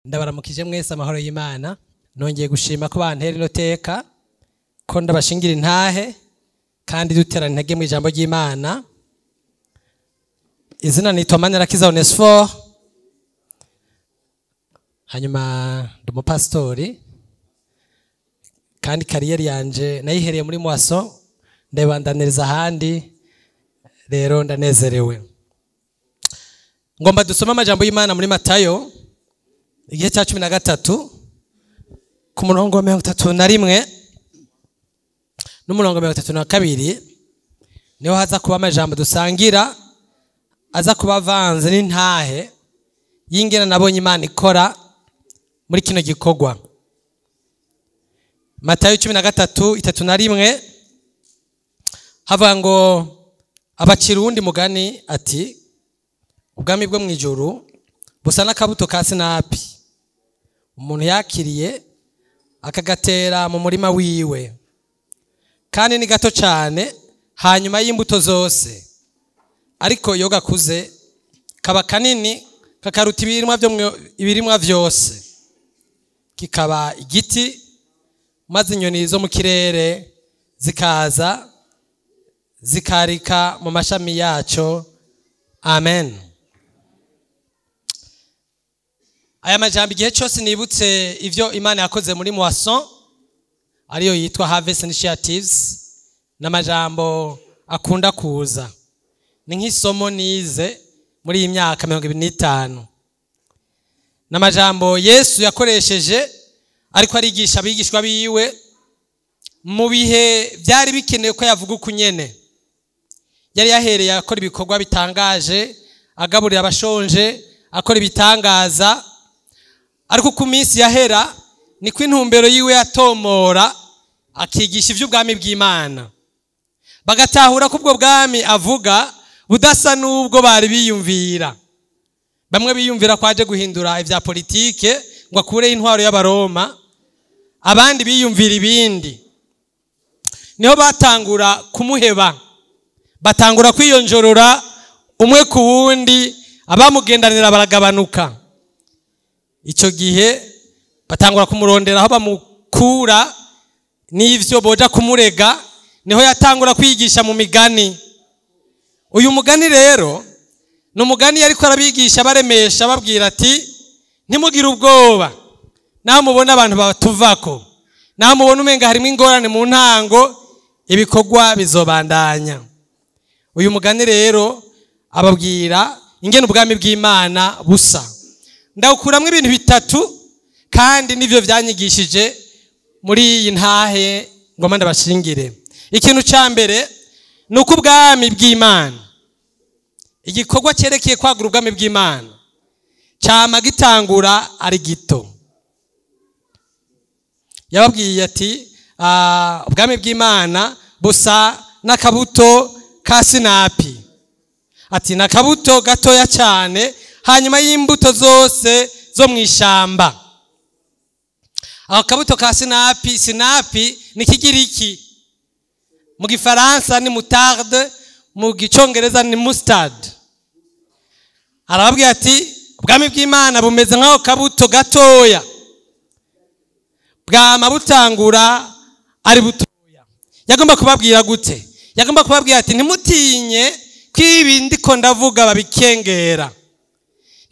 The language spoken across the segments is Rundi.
ndabaramukije mwese amahoro y'Imana. Nongeye gushima ko bantera ino teka ko ndabashingira intahe kandi duterana intege mu ijambo ry'Imana. Izina nitwa Manirakiza Onesphore, hanyuma ndumupastori kandi kariyeri yanje nayihereye muri Mwaso ndayibandaniriza ahandi, rero ndanezerewe. Ngomba dusoma amajambo y'Imana muri Matayo igihe cya 13 ku murongo wa 31 n'umurongo wa 32 niho haza kuba amajambo dusangira, aza kuba avanze n'intahe y'ingena nabonye Imana ikora muri kino gikorwa. Matayo 13:31 havuga ngo abakirundi mugani ati ubwami bwo mwijuru busa n'akabuto ka sinapi umuntu yakiriye akagatera mu murima wiwe, kandi ni gato cyane hanyuma y'imbuto zose, ariko iyo gakuze kaba kanini kakaruta ibirimwa byose, kikaba igiti, maze inyoni zo mu kirere zikaza zikarika mu mashami yaco. Amen. Aya majambo igihe cyose nibutse ivyo Imana yakoze muri Mwaso ariyo yitwa Harvest Initiatives, n'amajambo akunda kuza ni nk'isomo nize muri iyi myaka 25. N'amajambo Yesu yakoresheje ariko arigisha abigishwa biwe mu bihe byari bikenewe ko yavuga ukunyene. Yari yahereye akora ibikorwa bitangaje, agaburira abashonje, akora ibitangaza, ariko ku minsi yahera niko intumbero yiwe yatomora akigisha ivy'ubwami bw'Imana, bagatahura ko ubwo bwami avuga budasa n'ubwo bari biyumvira. Bamwe biyumvira kwaje guhindura ivya politike ngo akureho intwaro y'Abaroma, abandi biyumvira ibindi. Niho batangura kumuheba, batangura kwiyonjorora umwe ku wundi, abamugendanira baragabanuka. Ico gihe batangura kumurondera aho bamukura n'ivyo boja kumurega, niho yatangura kwigisha mu migani. Uyu mugani rero no mugani yariko arabigisha baremesha babwira ati ntimugire ubwoba, naho mubona abantu batuvako, naho mubona umenga harimo ingorane mu ntango, ibikorwa bizobandanya. Uyu mugani rero ababwira ingene ubwami bw'Imana busa. Ndawukuramwe ibintu bitatu kandi nivyo vyanyigishije muri iyi ntahe ngoma ndabashingire. Ikintu ca mbere nuko ubwami bw'Imana, igikorwa cyerekeye kwagura ubwami bw'Imana, cyama gitangura ari gito. Yababwiye ati ubwami bw'Imana busa n'akabuto ka sinapi, ati n'akabuto gatoya cyane hanyuma y'imbuto zose zo mw'ishamba. Akabuto ka sinapi, sinapi ni Kigiriki, mu Gifaransa ni moutarde, mu Gicongereza ni mustard. Arababwira ati ubwami bw'Imana bumeze nk'aho kabuto gatoya, bwama butangura ari butoya. Yagomba kubabwira gute? Yagomba kubabwira ati ntimutinye kwibi ndiko ndavuga babikengera,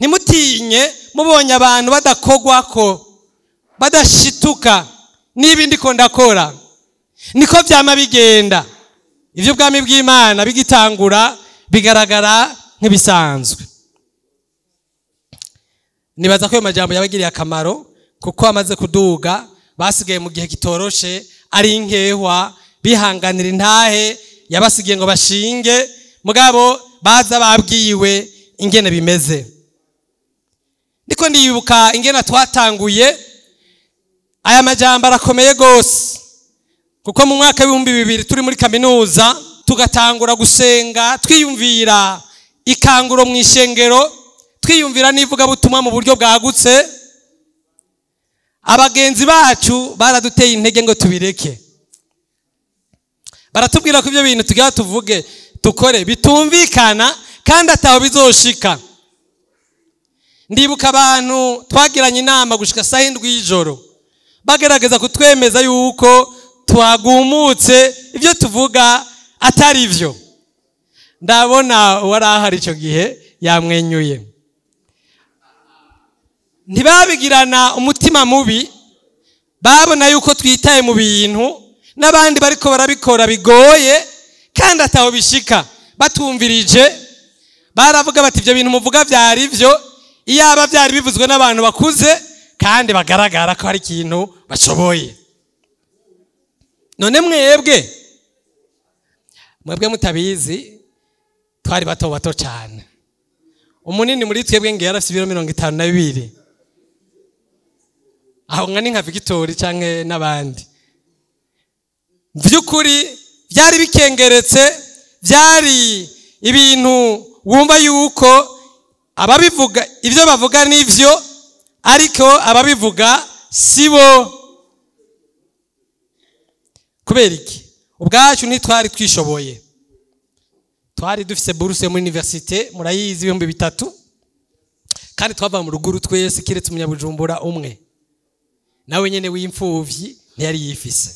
ntimutinye mubonye abantu badakogwako, badashituka n'ibindi ndiko ndakora. Niko vyama bigenda. Ivyo ubwami bw'Imana bigitangura bigaragara nk'ibisanzwe. Nibaza ko ayo majambo yabagiriye akamaro, kuko amaze kuduga basigaye mu gihe kitoroshe ari inkehwa, bihanganira intahe yabasigiye ngo bashinge, mugabo baza babwiwe ingene bimeze. Ndiko ndibuka ingene twatanguye aya majambo arakomeye gose, kuko mu mwaka wa 2000 turi muri kaminuza tugatangura gusenga twiyumvira ikanguro mu ishengero, twiyumvira nivuga butumwa mu buryo bwagutse. Abagenzi bacu baraduteye intege ngo tubireke, baratubwira ko ibyo bintu tugira tuvuge tukore bitumvikana kandi ataho bizoshika. ndibuka abantu twagiranye inama gushika saa 7 y'ijoro bagerageza kutwemeza yuko twagumutse ibyo tuvuga atari ivyo. Ndabona warahari ico gihe yamwenyuye. Ntibabigirana umutima mubi, babona yuko twitaye mu bintu n'abandi bariko barabikora bigoye kandi ataho bishika. Batumvirije baravuga bati ivyo bintu muvuga vyari vyo, iyaba byari bivuzwe n'abantu bakuze kandi bagaragara ko hari ikintu bashoboye. None mwebwe mutabizi twari bato cyane. Umunini muri twebwe ngiye yarafite ibiro 52. Aho ngani nka Victory canke n'abandi. Vyukuri byari bikengeretse, byari ibintu wumva yuko ababivuga ivyo bavuga nivyo ariko ababivuga sibo. Kubera iki? Ubwacu ntitwari twishoboye. Twari dufise bourse muri université murayizi 3,000 kandi twava mu ruguru twese kiretse umunyabujumbura umwe. Nawe nyene w'imfuvyi ntiyari yifise.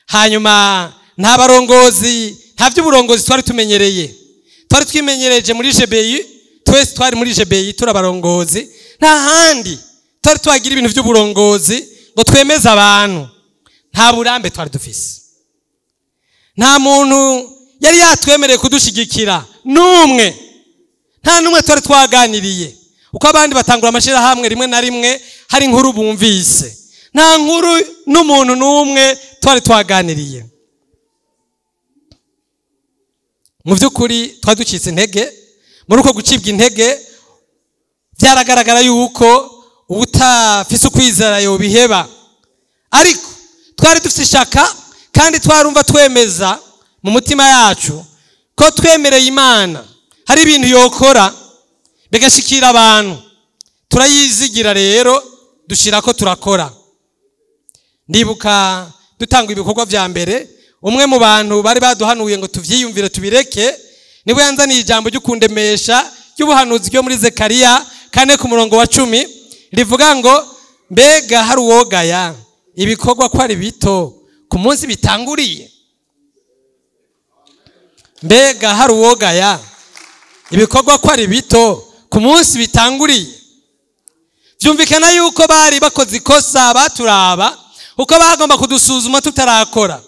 Hanyuma nta barongozi, nta vy'uburongozi twari tumenyereye. Twari twimenyereje muri GBI, twese twari muri GBI turabarongozi. Nta handi twari twagira ibintu vy'uburongozi ngo twemeze abantu. Nta burambe twari dufise. Nta muntu yari yatwemereye kudushigikira numwe. Nta numwe twari twaganiriye. Uko abandi batangura amashira hamwe rimwe na rimwe hari inkuru bumvise. Nta nkuru n'umuntu numwe twari twaganiriye. Mu vyukuri twaducitse intege. Muri uko gucibwa intege byaragaragara yuko ubutafise ukwizera yo biheba. Ariko twari dufite ishaka kandi twarumva twemeza mu mutima yacu ko twemereye Imana hari ibintu yokora bigashikira abantu. Turayizigira rero dushira ko turakora. Ndibuka dutanga ibikorwa vya mbere, umwe mu bantu bari baduhanuye ngo tuvyiyumvire tubireke niwe yanzaniye ijambo ryo kundemesha ry'ubuhanuzi ryo muri Zekariya 4:10 rivuga ngo mbega hari uwogaya ibikorwa ko ari bito ku munsi bitanguriye. Mbega hari uwogaya ibikorwa ko ari bito ku munsi bitanguriye. Byumvikana yuko bari bakoze ikosa baturaba uko bagomba kudusuzuma tutarakora.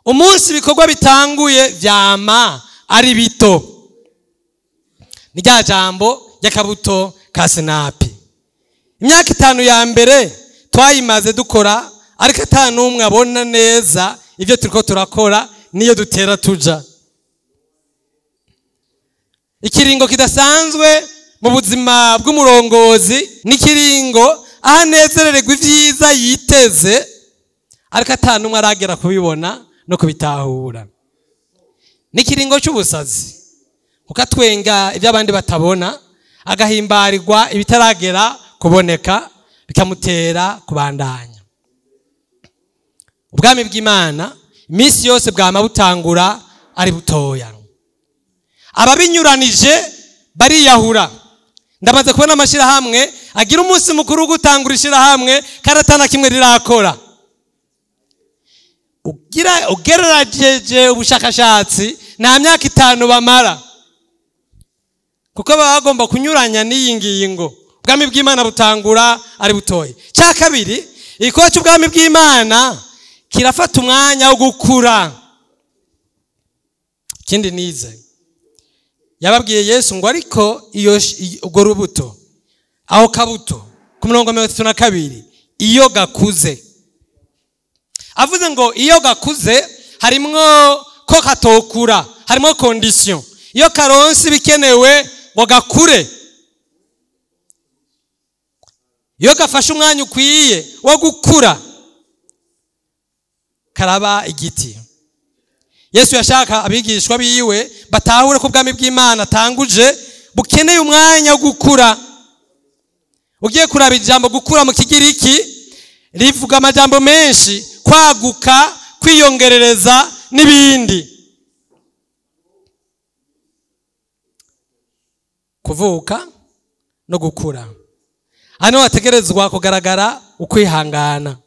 Umunsi ibikorwa bitanguye vyama ari bito. Ni rya jambo y'akabuto ka Senapi. Imyaka 5 ya mbere twayimaze dukora ariko atanumwe abona neza ivyo turiko turakora niyo dutera tuja. Ikiringo kidasanzwe mu buzima bw'umurongozi n'ikiringo ahanezerererwa ivyiza yiteze ariko atanumwe aragera kubibona no kubitahura. N'ikiringo cy'ubusazi ukatwenga ibyo abandi batabona agahimbarirwa ibitaragera kuboneka bikamutera kubandanya. Ubwami bw'Imana iminsi yose bwama butangura ari butoya. Ababinyuranije bariyahura. Ndamaze kubona amashira hamwe agira umunsi mukuru gutangura ishira hamwe karatana kimwe rirakora. Ugerageje ubushakashatsi nta myaka 5 bamara. Kuko bagomba kunyuranya n'iyi ngingo. Ubwami bw'Imana butangura ari butoye. Cya kabiri, ikoca cy'ubwami bw'Imana kirafata umwanya wo gukura. Kindi nize yababwiye Yesu ngo ariko iyo ugo rubuto aho kabuto ku 32 iyo gakuze. Avuze ngo iyo gakuze harimwo ko katokura, harimo condition. Iyo karonsi bikenewe ngo gakure. Iyo gafashe umwanya ukwiye wo gukura karaba igiti. Yesu yashaka abigishwa biwe batahure ko ubwami bw'Imana tanguje bukeneye umwanya wo gukura. Ugiye kuraba ijambo gukura mu Kigiriki rivuga amajambo menshi, kwaguka, kwiyongerereza n'ibindi. Kuvuka, no gukura. Hano hategerezwa kugaragara ukwihangana.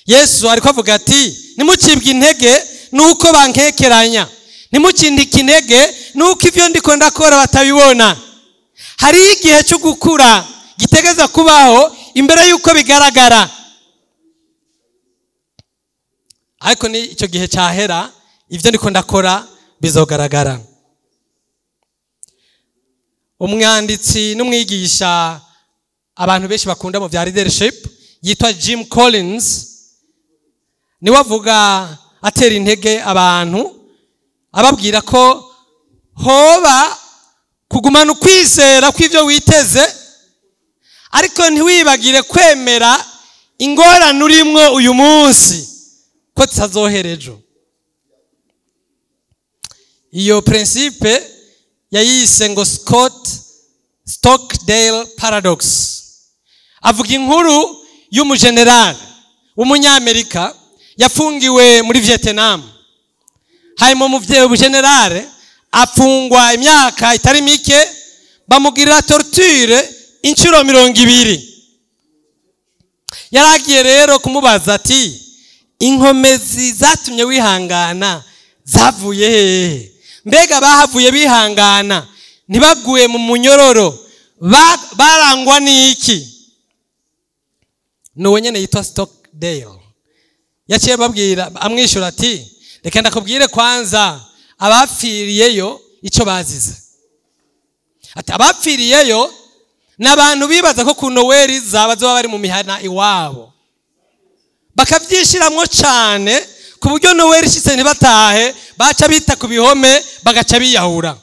Yesu ariko avuga ati nimucibwe intege nuko bankekeranya, nimucindike intege nuko ivyo ndiko ndakora batabibona. Hari igihe cyo gukura gitegeza kubaho imbere yuko bigaragara, ariko ni icyo gihe cyahera ivyo ndiko ndakora bizogaragara. Umwanditsi n'umwigisha abantu benshi bakunda mu bya leadership yitwa Jim Collins niwe avuga atera intege abantu ababwira ko hoba kugumana ukwizera kw'ivyo witeze, ariko ntiwibagire kwemera ingorane urimwo uyu munsi ko tutazohera ejo. Iyo principe yayise ngo Stockdale paradox. Avuga inkuru y'umugenerali w'umunyamerika yafungiwe muri Vietnam. Hanyuma mu generale afungwa imyaka itari mike, bamugirira torture inshuro 200. Yaragiye rero kumubaza ati inkomezi zatumye wihangana zavuye hehe? Mbega bahavuye bihangana ntibaguye mu munyororo barangwa n'iki? Nuwo nyene yitwa Stockdale yaciye babwira amwishura ati reka ndakubwire kwanza abapfiriyeyo ico bazize. Ati abapfiriyeyo n'abantu bibaza ko ku Noel zabazoba bari mu mihana iwabo, bakavyishiramwo cane ku buryo Noel ishitse ntibatahe, baca bita ku bihome bagaca biyahura.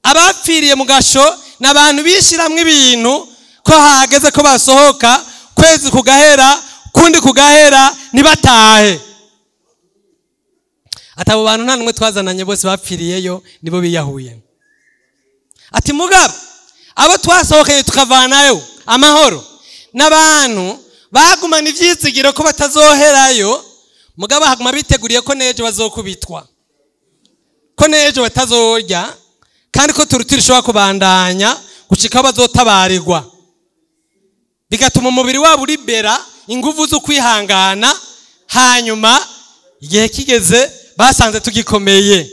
Abapfiriye mu gasho n'abantu bishiramwo ibintu ko hageze ko basohoka, kwezi kugahera kundi kugahera ntibatahe. Ati abo bantu nta numwe twazananye, bose bapfiriyeyo nibo biyahuye. Ati mugabo abo twasohokanye tukavanayo amahoro n'abantu bagumana ivyizigiro ko batazoherayo, mugabo haguma biteguriye ko nejo bazokubitwa, ko nejo batazorya, kandi ko turishobora kubandanya gushika bazotabarirwa, bigatuma umubiri wabo uribera inguvu zo kwihangana. Hanyuma igihe kigeze basanze tugikomeye.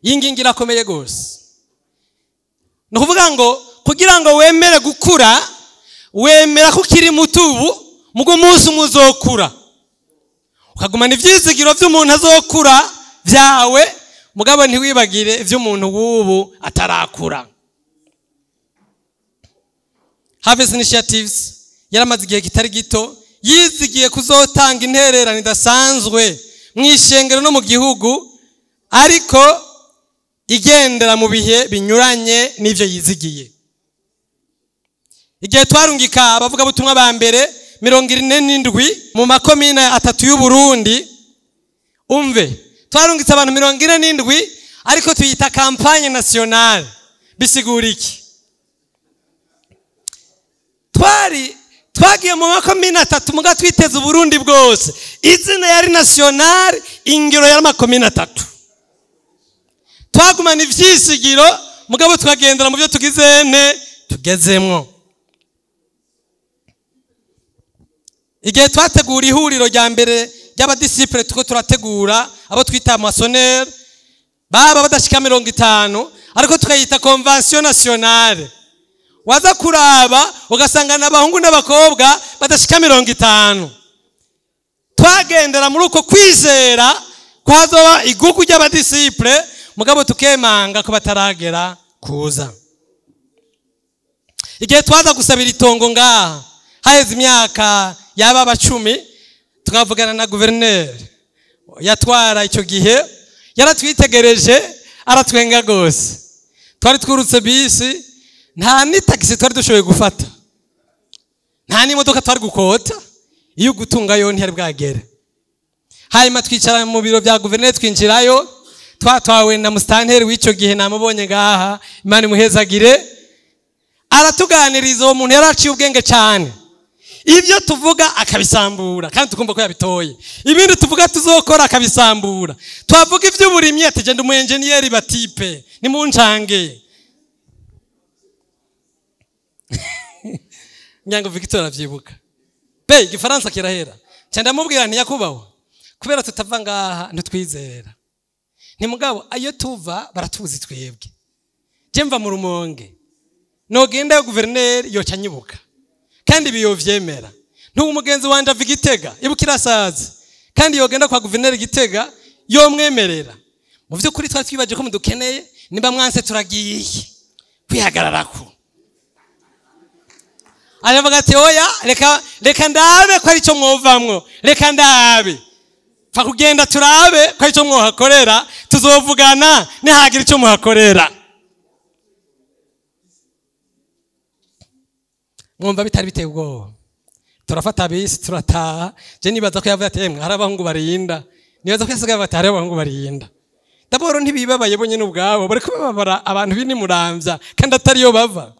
Yingingira akomeye gose. Nukuvuga ngo kugira ngo wemere gukura, wemera ko kiri mutubu mugo munsi muzokura, ukagumana ivyizigiro vy'umuntu azokura vyawe, mugabo ntiwibagire ivy'umuntu wubu atarakura. Harvest Initiatives yaramaze igihe kitari gito yizigiye kuzotanga intererano idasanzwe mw'ishengero no mu gihugu, ariko igendera mu bihe binyuranye n'ivyo yizigiye. Igihe twarungika abavuga butumwa ba mbere 47 mu makomine 3 y'u Burundi, umve twarungitse abantu 47, ariko tuyita campagne nationale. Bisigura iki? Twagiye mu makomine 3 muga twiteze Burundi bwose, izina yari nationale, ingiro yari makomine 3. Twagumana ivyisigiro mugabo twagendera mu byo tugizene tugezemwo. Igihe twategura ihuriro rya mbere ry'abadisciple tuko turategura abo twita maçonnaire baba badashika 50, ariko tukayita convention nationale. Waza kuraba ugasanga n'abahungu n'abakobwa badashika 50. Twagendera muri uko kwizera kwazoba igugu ry'abadisciple, mugabo tukemanga ko bataragera kuza. Igihe twaza gusabira itongo ngaha haheze imyaka yaba 10, tukavugana na gouverneur yatwara icyo gihe, yaratwitegereje aratwenga gose. Twari twurutse bisi, nta ni taxi twari dushoboye gufata, nta ni modoka twari gukota, iyo gutunga yo ntiyari bwagere. Hanyuma twicara mu biro bya gouverneur, twinjirayo twatwawe na mustanteri w'icyo gihe, namubonye ngaha, Imana imuhezagire, aratuganiriza. Uwo muntu yaraciye ubwenge cyane, ibyo tuvuga akabisambura kandi tukumva ko yabitoye, ibindi tuvuga tuzokora akabisambura. Twavuga iby'uburimyi ati je ndi umu engineer batipe ni muncange. Nyango Victor avyibuka be igifaransa kirahera cyanda mubwira nti yakubaho kubera tutava ngaha ntitwizera nti mugabo ayo tuva baratuzi twebwe. Je mva mu Rumonge nogenda yo guverineri yo canyibuka kandi biyo vyemera. Ntu umugenzi wanje ava Gitega ibukira sazi kandi yogenda kwa guverineri Gitega yo mwemerera. Mu vyukuri twari twibaje ko mudukeneye nimba mwanse turagiye kwihagararako. Aravuga ati oya reka ndabe ko ari cyo mwovamwo, reka ndabe fa kugenda turabe ko ari cyo mwohakorera, tuzovugana nihagira icyo muhakorera. Mwumva bitari biteye ubwoba. Turafata bisi turataha. Je nibaza ko yavuye ati emwe harabahungu barinda, nibaza ko yasigaye bati harabahungu barinda. Daboro ntibibabaye bonye n'ubwabo bariko babara abantu bini Muramvya kandi atari yo bava.